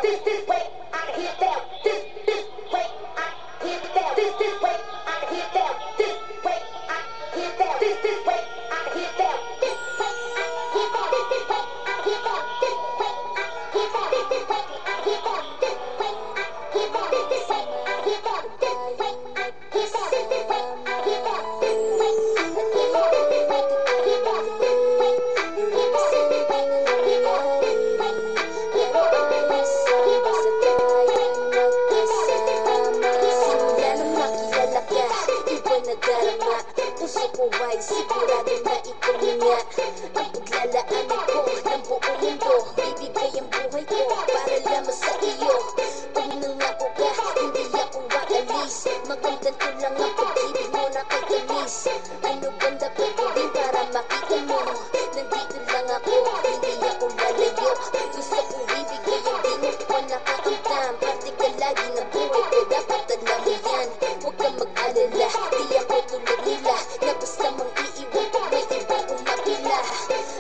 this way, I can hear that. This way, I can hear that. This way, I can hear that. This way, I can hear that. This way, I can hear that. This way, I can hear that. This way, I can hear that. This way, I can hear that. This way, I can hear that. This way, I can hear that. This way, I can hear that. This way, I can hear that. This way, I can hear nadarama, puso ko ay sigurado na ikaw na nga ang paglalaanan ko ng buong mundo. Bibigay ang buhay ko para lamang sa iyo. Pag nangako ka, hindi ako waalis. Makamtan ko lang ang pag-ibig mo na katamis. Ano bang dapat gawin para makita mo? Nandito lang ako, hindi ako lalayo. Gusto ko ibigay ang di mo pa nakakamtam. Parte ka lagi ng buhay ko, dapat alam mo yan. Huwag kang mag-alala, di ako tulad nila na basta mang iiwan pag may ibang umapila.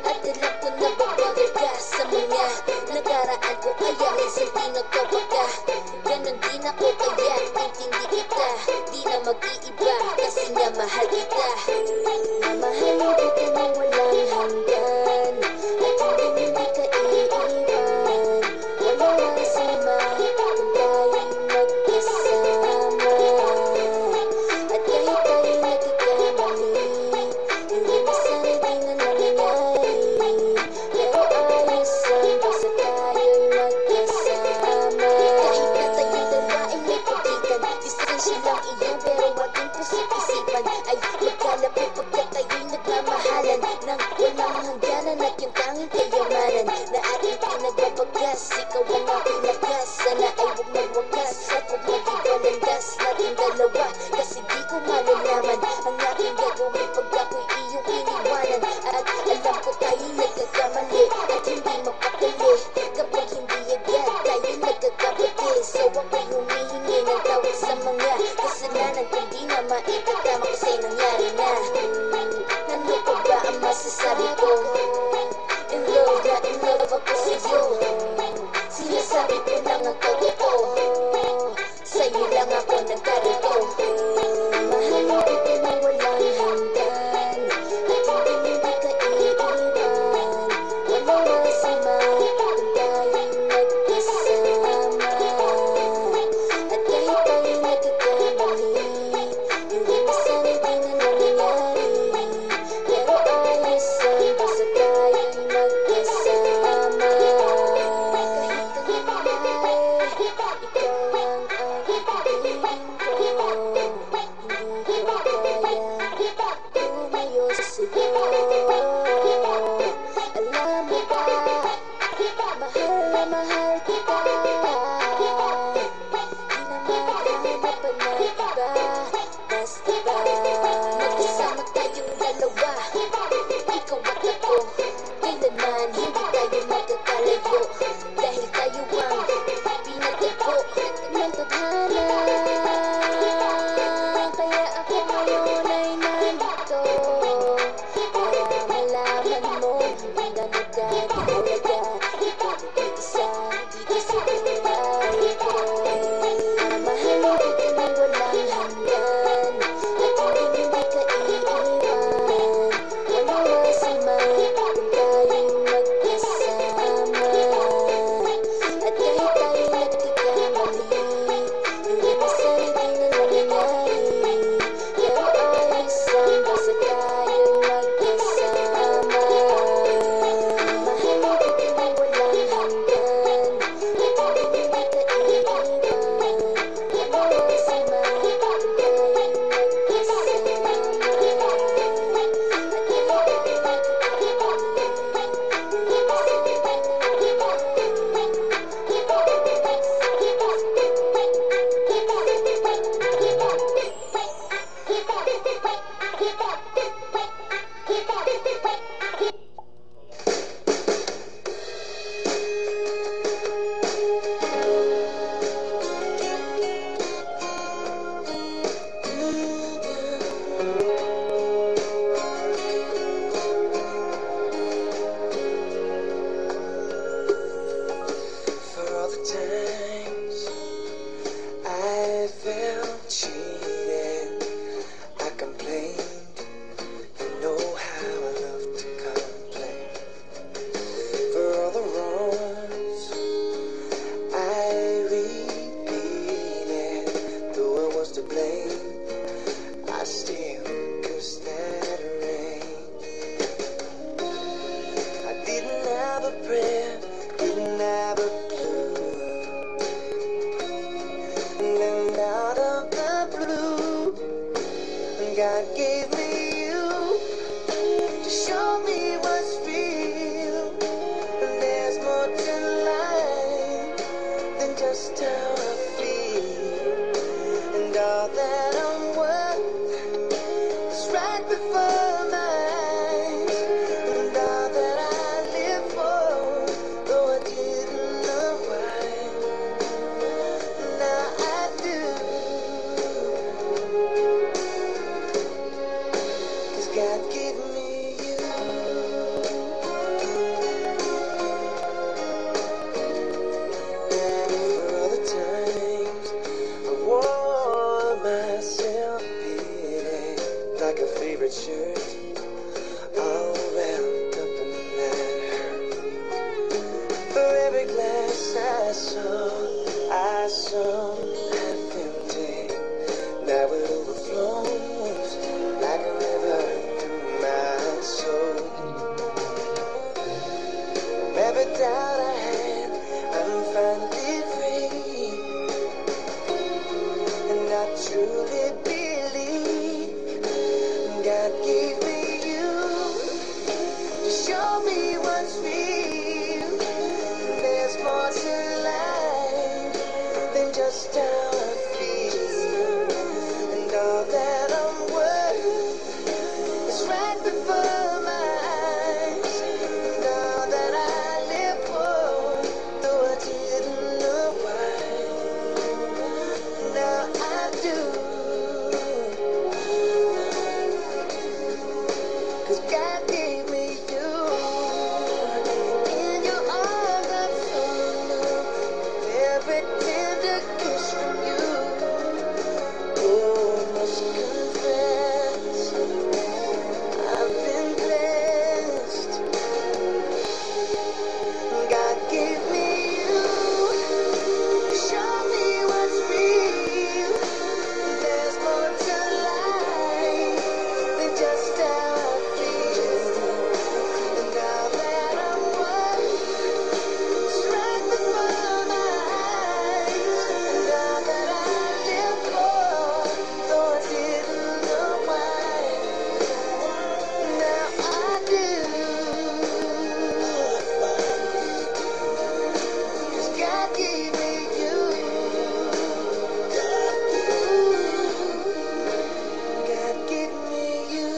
At alam ko na babagay ka sa mga nakaraan ko, kaya minsan di nagkabaka. Ganon din ako kaya intindi kita, di na mag-iiba kasi nga mahal kita. Mamahalin kita na walang hanggan at hindi ka iiwan. Walang sama kung tayo'y magkasama. At kahit tayo'y nagkakamali, hindi na sana di na nangyayari. Pero ayos lang basta tayo'y magkasama. Kahit na tayong dalawa ay may pagitan, distansya lang iyon pero wag yung pusip-isipan. Ay magkalapit pagkat tayo'y nagmamahalan nang walang hangganan at yung tanging kayamanan na ating pinagbabagas. Ikaw ang aking lakas, sana ay huwag magwakas at huwag mag-ibalandas nating dalawa. Kasi di ko malalaman ang aking gagawin pag ako'y iyong iniwanan. At alam ko tayo'y nagkakamali at hindi mapakali kapag hindi agad tayo'y nagkakabati. So ako'y humihingi ng tawag sa mga kasalanan kung di na maitatama kasi nangyari na. Ano pa ba ang masasabi ko? In love na in love ako sa'yo. Sinasabi ko lang ang totoo, sa'yo lang ako nagkarito. Mahalin kita na walang hanggan at hindi ka iiwan. Walang masama kung tayo'y magkasama. At kahit tayo'y nagkakamali, hindi na sana di na nangyayari. Pero ayos lang basta tayo'y magkasama. Kahit anong mangyari, ikaw lang ang ibigin ko. Hindi ko kayang lumayo sa'yo. Alam mo ba, mahal na mahal kita. Di na maghahanap pa ng iba. Basta ba magkasama tayong dalawa, ikaw at ako, kailanman hindi tayo magkakalayo. Dahil tayo ang pinagtagpo ng tadhana. Kaya ako ngayon ay nandito para malaman mo ang nagkakahalaga. Ikaw ang isa dito sa buhay ko. Mamahalin kita na walang hanggan at hindi ka iiwan. Walang masama kung tayo'y magkasama. At kahit tayo'y nagkakamali, hindi na sana di na nangyayari. Pero ayos lang basta tayo'y magkasama. Mahalin kita I sung half empty. Now it overflows like a river through my soul. Every doubt I had, I'm finally free. And I truly believe God gave me you to show me what's real. There's more to life than just how I feel. And all that I'm worth is right before my eyes. And all that I live for, though I didn't know why, now I do. 'Cause God gave me you. In your arms I'm full of every tender kiss from you. Oh, must confess, I've been blessed. God gave me you. Show me what's real. There's more to life than just how I feel. And now that I'm one, it's right before my eyes. And all that I live for, though I didn't know why, now I do. 'Cause God gave me you. God gave me you.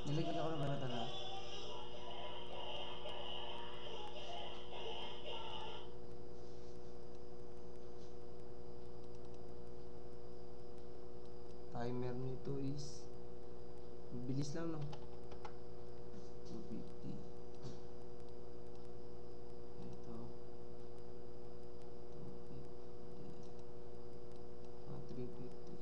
Nilagyan ako ng ano talaga. Timer nito is bilis lang, no? 250. Ito 250. 350.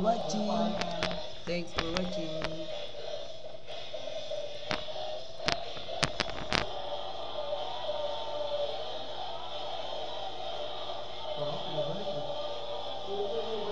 watching. Thanks for watching.